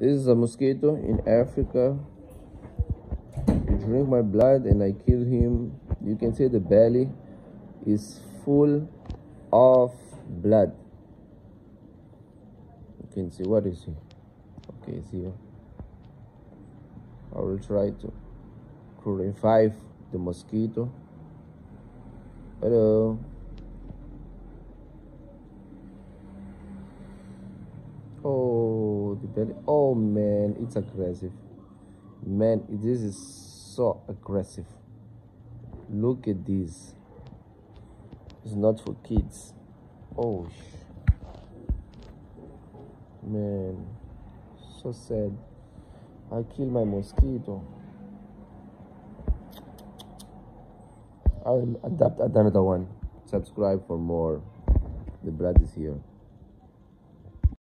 This is a mosquito in Africa. He drink my blood and I kill him. You can see the belly is full of blood. You can see, what is he? Okay, it's here. I will try to revive the mosquito. Hello. Oh, the belly. Oh man, it's aggressive. Man, this is so aggressive. Look at this. It's not for kids. Oh, man, so sad. I killed my mosquito. I'll adapt another one. Subscribe for more. The blood is here.